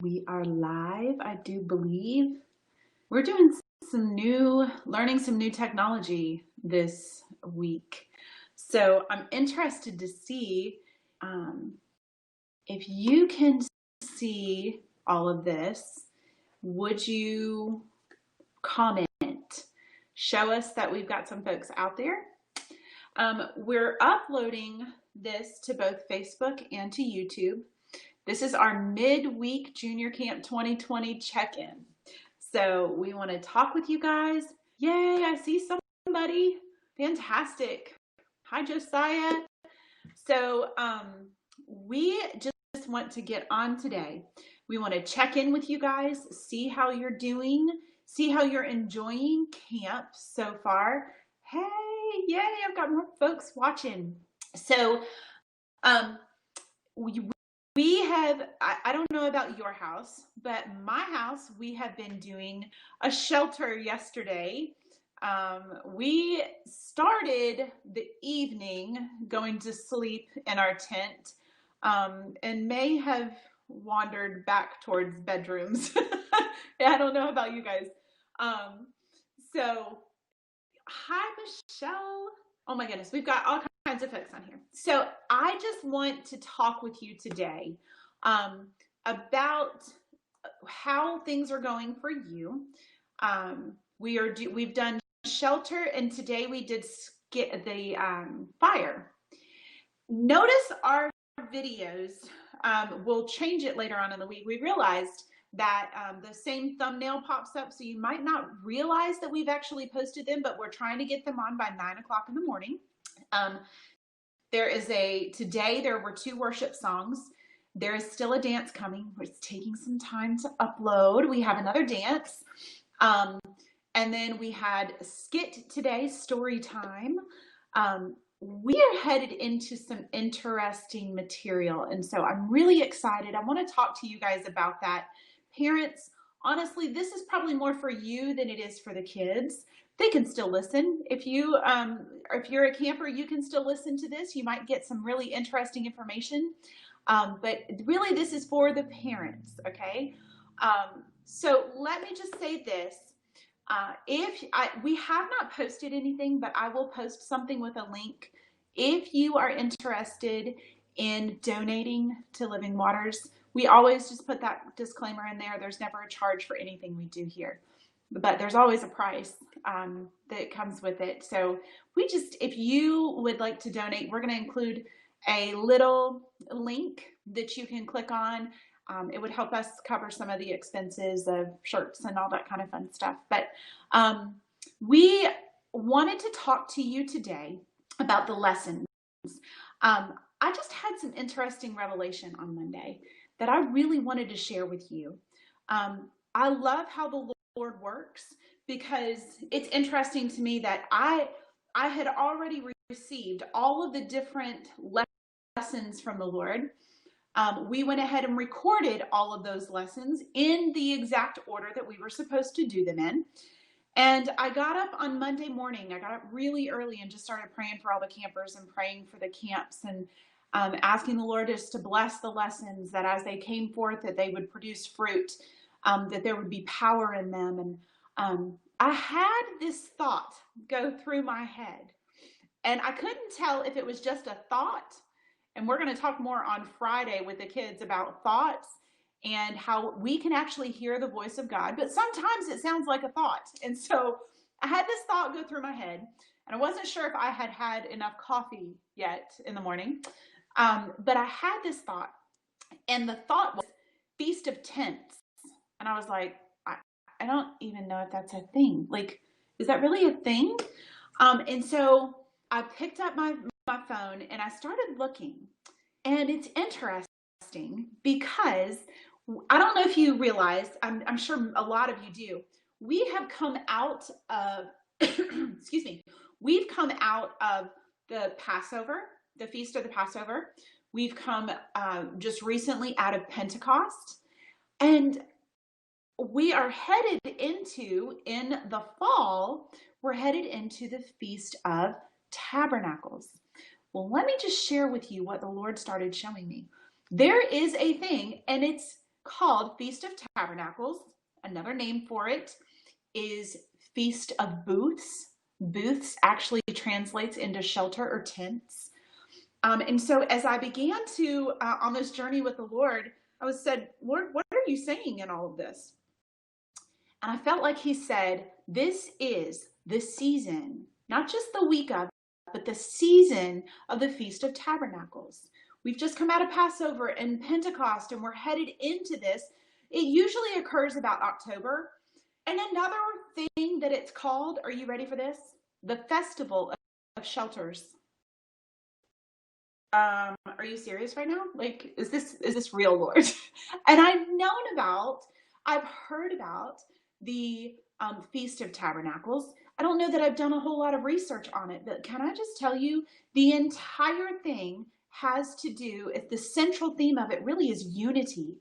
We are live, I do believe. We're doing learning some new technology this week. So I'm interested to see if you can see all of this. Would you comment? Show us that we've got some folks out there. We're uploading this to both Facebook and to YouTube. This is our midweek Junior Camp 2020 check-in. So we want to talk with you guys. Yay, I see somebody. Fantastic. Hi, Josiah. So we just want to get on today. We want to check in with you guys, see how you're doing, see how you're enjoying camp so far. Hey, yay, I've got more folks watching. So we have, I don't know about your house, but my house, we have been doing a shelter yesterday. We started the evening going to sleep in our tent and may have wandered back towards bedrooms. I don't know about you guys. So, hi, Michelle. Oh my goodness, we've got all kinds of folks on here. So I just want to talk with you today about how things are going for you. We've done shelter, and today we did the fire. Notice our videos. We'll change it later on in the week. We realized that the same thumbnail pops up, so you might not realize that we've actually posted them, but we're trying to get them on by 9 o'clock in the morning. Today there were 2 worship songs. There is still a dance coming. It's taking some time to upload. We have another dance. And then we had a skit today, story time. We are headed into some interesting material. And so I'm really excited. I want to talk to you guys about that. Parents, honestly, this is probably more for you than it is for the kids. They can still listen. If you're a camper, you can still listen to this. You might get some really interesting information. But really, this is for the parents, okay? So let me just say this. We have not posted anything, but I will post something with a link. If you are interested in donating to Living Waters, we always just put that disclaimer in there. There's never a charge for anything we do here, but there's always a price that comes with it. So if you would like to donate, we're going to include a little link that you can click on. It would help us cover some of the expenses of shirts and all that kind of fun stuff. But we wanted to talk to you today about the lessons. I just had some interesting revelation on Monday that I really wanted to share with you. I love how the Lord works, because it's interesting to me that I had already received all of the different lessons from the Lord. We went ahead and recorded all of those lessons in the exact order that we were supposed to do them in. And I got up on Monday morning. I got up really early and just started praying for all the campers and praying for the camps and asking the Lord just to bless the lessons, that as they came forth, that they would produce fruit, that there would be power in them. And I had this thought go through my head, and I couldn't tell if it was just a thought. And we're going to talk more on Friday with the kids about thoughts and how we can actually hear the voice of God. But sometimes it sounds like a thought. And so I had this thought go through my head, and I wasn't sure if I had had enough coffee yet in the morning. But I had this thought, and the thought was Feast of Tents. And I was like, I don't even know if that's a thing. Like, is that really a thing? And so I picked up my phone and I started looking, and it's interesting because I don't know if you realize, I'm sure a lot of you do, we have come out of, excuse me, we've come out of the Passover, the Feast of the Passover. We've come just recently out of Pentecost, and we are headed into, in the fall, we're headed into the Feast of Tabernacles. Well, let me just share with you what the Lord started showing me. There is a thing, and it's called Feast of Tabernacles. Another name for it is Feast of Booths. Booths actually translates into shelter or tents. And so as I began to, on this journey with the Lord, I said, Lord, what are you saying in all of this? And I felt like he said, this is the season, not just the week of, but the season of the Feast of Tabernacles. We've just come out of Passover and Pentecost, and we're headed into this. It usually occurs about October. And another thing that it's called, are you ready for this? The Festival of Shelters. Are you serious right now? Like, is this real, Lord? And I've heard about the Feast of Tabernacles. I don't know that I've done a whole lot of research on it, but can I just tell you, the entire thing has to do, if the central theme of it really is unity.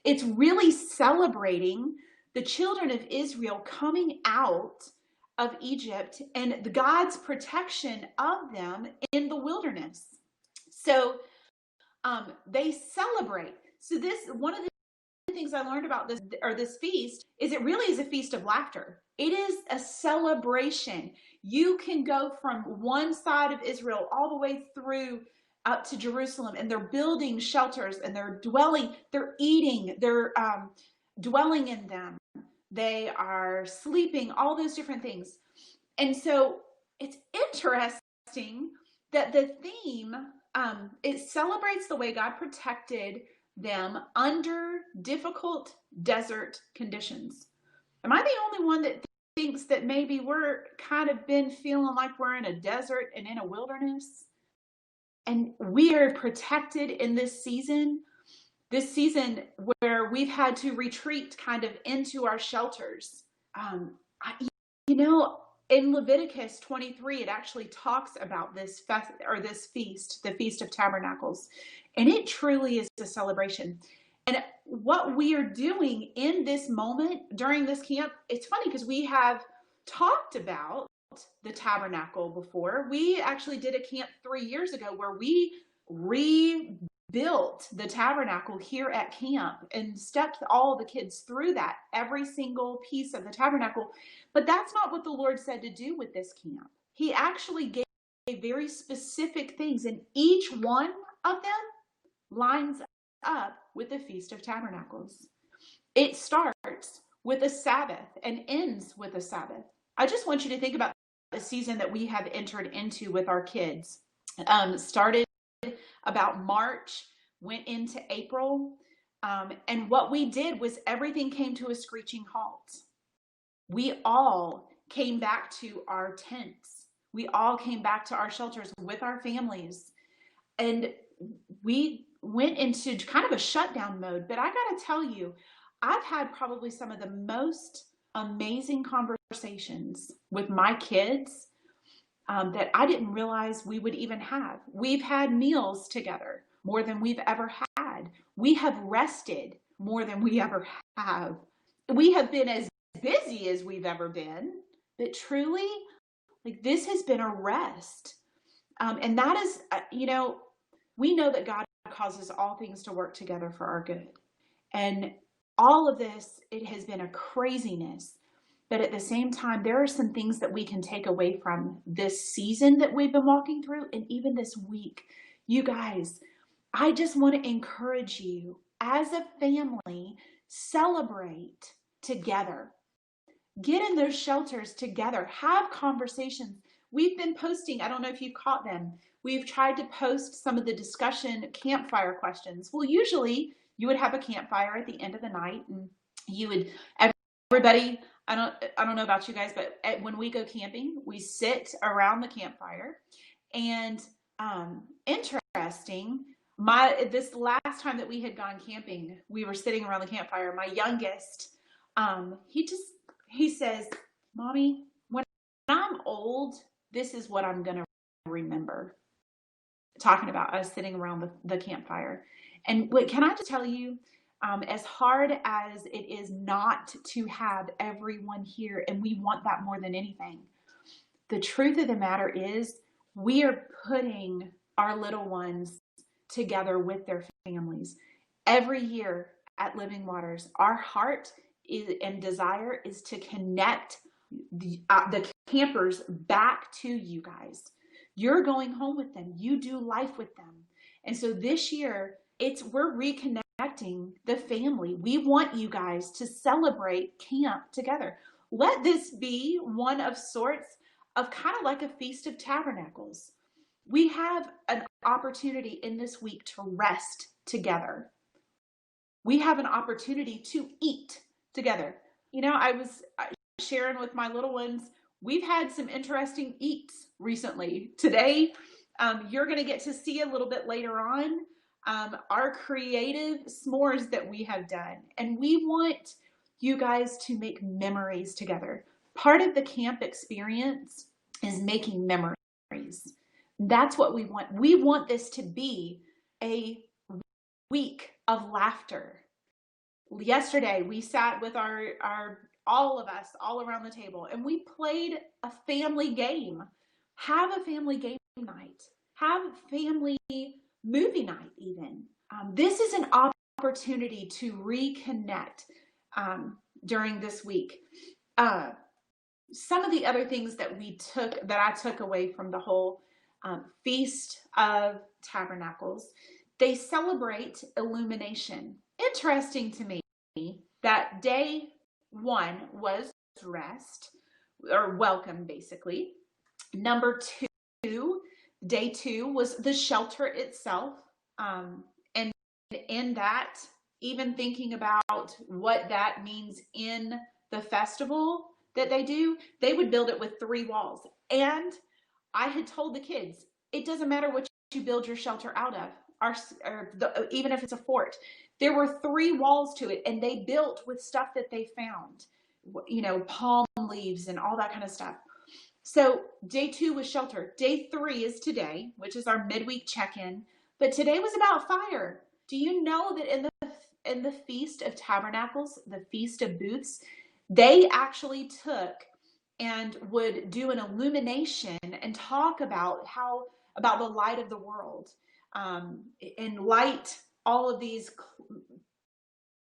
It's really celebrating the children of Israel coming out of Egypt and God's protection of them in the wilderness. So they celebrate. So this, one of the things I learned about this feast is it really is a feast of laughter. It is a celebration. You can go from one side of Israel all the way through up to Jerusalem, and they're building shelters, and they're eating, they're dwelling in them. They are sleeping, all those different things. And so it's interesting that the theme, it celebrates the way God protected them under difficult desert conditions. Am I the only one that thinks that maybe we're kind of been feeling like we're in a desert and in a wilderness? And we are protected in this season where we've had to retreat kind of into our shelters. In Leviticus 23, it actually talks about this feast, the Feast of Tabernacles, and it truly is a celebration. And what we are doing in this moment during this camp, it's funny because we have talked about the tabernacle before. We actually did a camp 3 years ago where we rebuilt the tabernacle here at camp and stepped all the kids through that, every single piece of the tabernacle. But that's not what the Lord said to do with this camp. He actually gave very specific things, and each one of them lines up with the Feast of Tabernacles. It starts with a Sabbath and ends with a Sabbath. I just want you to think about the season that we have entered into with our kids. Started about March, went into April, and what we did was everything came to a screeching halt. We all came back to our tents. We all came back to our shelters with our families, and we went into kind of a shutdown mode. But I got to tell you, I've had probably some of the most amazing conversations with my kids that I didn't realize we would even have. We've had meals together more than we've ever had. We have rested more than we ever have. We have been as busy as we've ever been, but truly, like, this has been a rest. And that is, we know that God causes all things to work together for our good. And all of this, it has been a craziness. But at the same time, there are some things that we can take away from this season that we've been walking through, and even this week. You guys, I just want to encourage you, as a family, celebrate together. Get in those shelters together. Have conversations. We've been posting, I don't know if you caught them, we've tried to post some of the discussion campfire questions. Well, usually you would have a campfire at the end of the night, and you would, everybody, I don't know about you guys, but when we go camping, we sit around the campfire. And interesting, this last time that we had gone camping, we were sitting around the campfire. My youngest, he says, "Mommy, when I'm old, this is what I'm going to remember." Talking about us sitting around the campfire. And can I just tell you, as hard as it is not to have everyone here, and we want that more than anything, the truth of the matter is we are putting our little ones together with their families. Every year at Living Waters. Our heart and desire is to connect the campers back to you guys. You're going home with them. You do life with them. And so this year, we're reconnecting the family. We want you guys to celebrate camp together. Let this be one of sorts of kind of like a Feast of Tabernacles. We have an opportunity in this week to rest together. We have an opportunity to eat together. I was sharing with my little ones, we've had some interesting eats recently. Today, you're going to get to see a little bit later on our creative s'mores that we have done. And we want you guys to make memories together. Part of the camp experience is making memories. That's what we want. We want this to be a week of laughter. Yesterday, we sat with all of us all around the table, and we played a family game. Have a family game night. Have a family movie night even. This is an opportunity to reconnect during this week. Some of the other things that I took away from the whole Feast of Tabernacles, they celebrate illumination. Interesting to me that day 1 was rest, or welcome, basically. Number 2, day 2 was the shelter itself. And in that, even thinking about what that means in the festival that they do, they would build it with 3 walls. And I had told the kids, it doesn't matter what you build your shelter out of, even if it's a fort. There were 3 walls to it, and they built with stuff that they found, palm leaves and all that kind of stuff. So day 2 was shelter. Day 3 is today, which is our midweek check-in. But today was about fire. Do you know that in the Feast of Tabernacles, the Feast of Booths, they actually took and would do an illumination and talk about the light of the world, and light all of these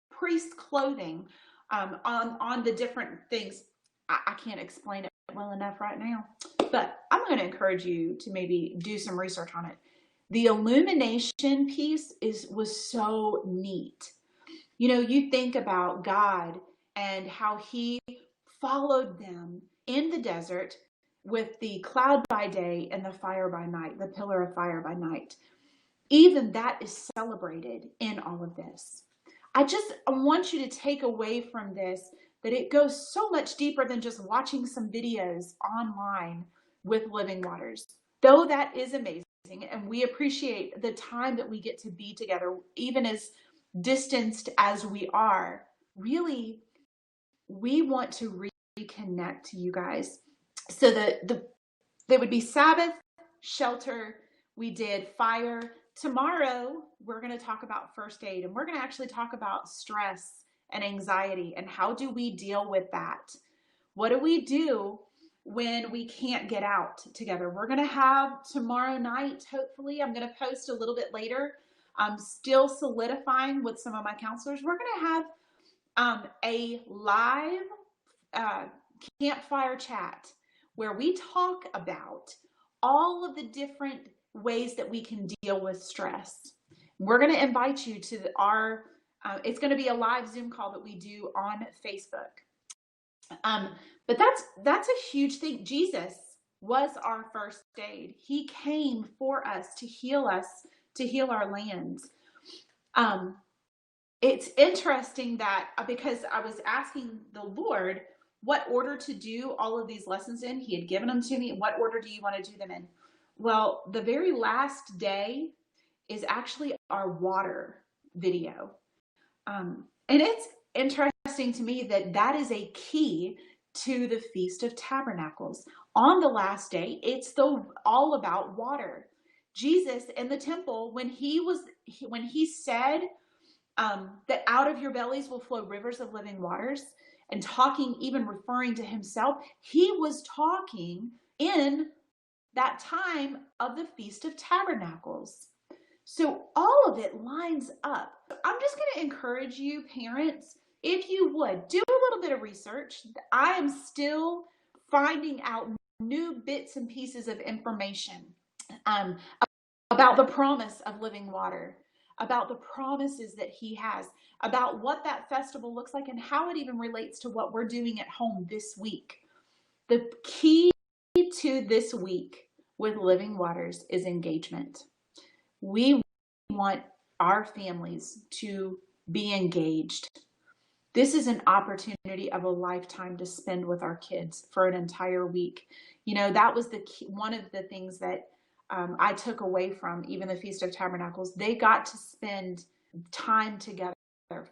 priest clothing on the different things. I can't explain it well enough right now, but I'm going to encourage you to maybe do some research on it. The illumination piece was so neat. You think about God and how he followed them in the desert with the cloud by day and the fire by night, the pillar of fire by night. Even that is celebrated in all of this. I want you to take away from this that it goes so much deeper than just watching some videos online with Living Waters. Though that is amazing, and we appreciate the time that we get to be together, even as distanced as we are, really, we want to reconnect to you guys. So there would be Sabbath, shelter, we did fire. Tomorrow, we're going to talk about first aid, and we're going to actually talk about stress and anxiety and how do we deal with that? What do we do when we can't get out together? We're going to have tomorrow night, hopefully, I'm going to post a little bit later. I'm still solidifying with some of my counselors. We're going to have a live campfire chat where we talk about all of the different ways that we can deal with stress. We're going to invite you to it's going to be a live Zoom call that we do on Facebook. But that's a huge thing. Jesus was our first aid. He came for us, to heal our lands. It's interesting that because I was asking the Lord what order to do all of these lessons in, he had given them to me. What order do you want to do them in? Well, the very last day is actually our water video. And it's interesting to me that is a key to the Feast of Tabernacles. On the last day, it's all about water. Jesus in the temple, when he said that out of your bellies will flow rivers of living waters, and even referring to himself, he was talking in that time of the Feast of Tabernacles. So all of it lines up. I'm just going to encourage you, parents, if you would, do a little bit of research. I am still finding out new bits and pieces of information um, about the promise of living water, about the promises that he has, about what that festival looks like and how it even relates to what we're doing at home this week. The key to this week with Living Waters is engagement. We want our families to be engaged. This is an opportunity of a lifetime to spend with our kids for an entire week. You know, that was the key, one of the things that I took away from even the Feast of Tabernacles. They got to spend time together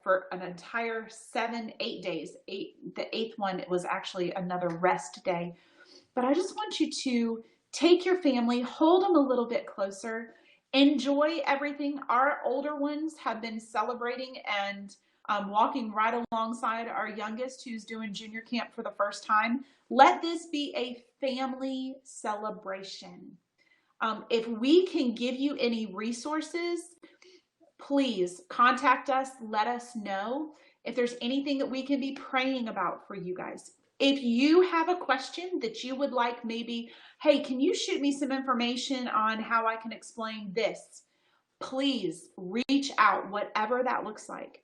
for an entire 7-8 days. The eighth one, it was actually another rest day. But I just want you to take your family, hold them a little bit closer, enjoy everything. Our older ones have been celebrating and walking right alongside our youngest who's doing junior camp for the first time. Let this be a family celebration. If we can give you any resources, please contact us. Let us know if there's anything that we can be praying about for you guys. If you have a question that you would like, maybe, hey, can you shoot me some information on how I can explain this? Please reach out, whatever that looks like.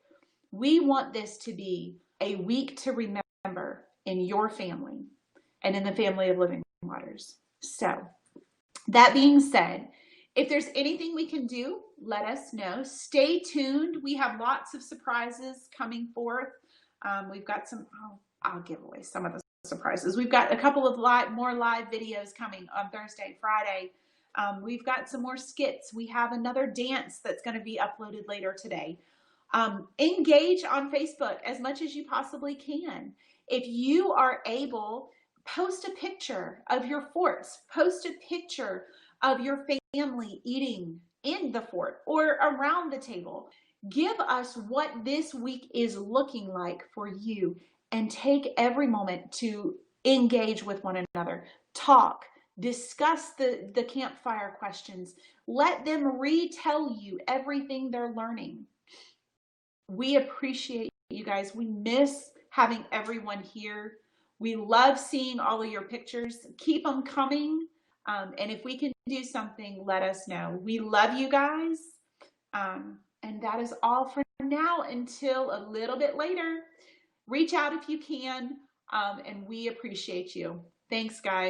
We want this to be a week to remember in your family and in the family of Living Waters. So that being said, if there's anything we can do, let us know. Stay tuned. We have lots of surprises coming forth. We've got some, I'll give away some of the surprises. We've got a couple of more live videos coming on Thursday, Friday. We've got some more skits. We have another dance that's going to be uploaded later today. Engage on Facebook as much as you possibly can. If you are able, post a picture of your forts. Post a picture of your family eating in the fort or around the table. Give us what this week is looking like for you and take every moment to engage with one another. Talk, discuss the campfire questions. Let them retell you everything they're learning. We appreciate you guys. We miss having everyone here. We love seeing all of your pictures. Keep them coming. And if we can do something, let us know. We love you guys. And that is all for now until a little bit later. Reach out if you can, and we appreciate you. Thanks, guys.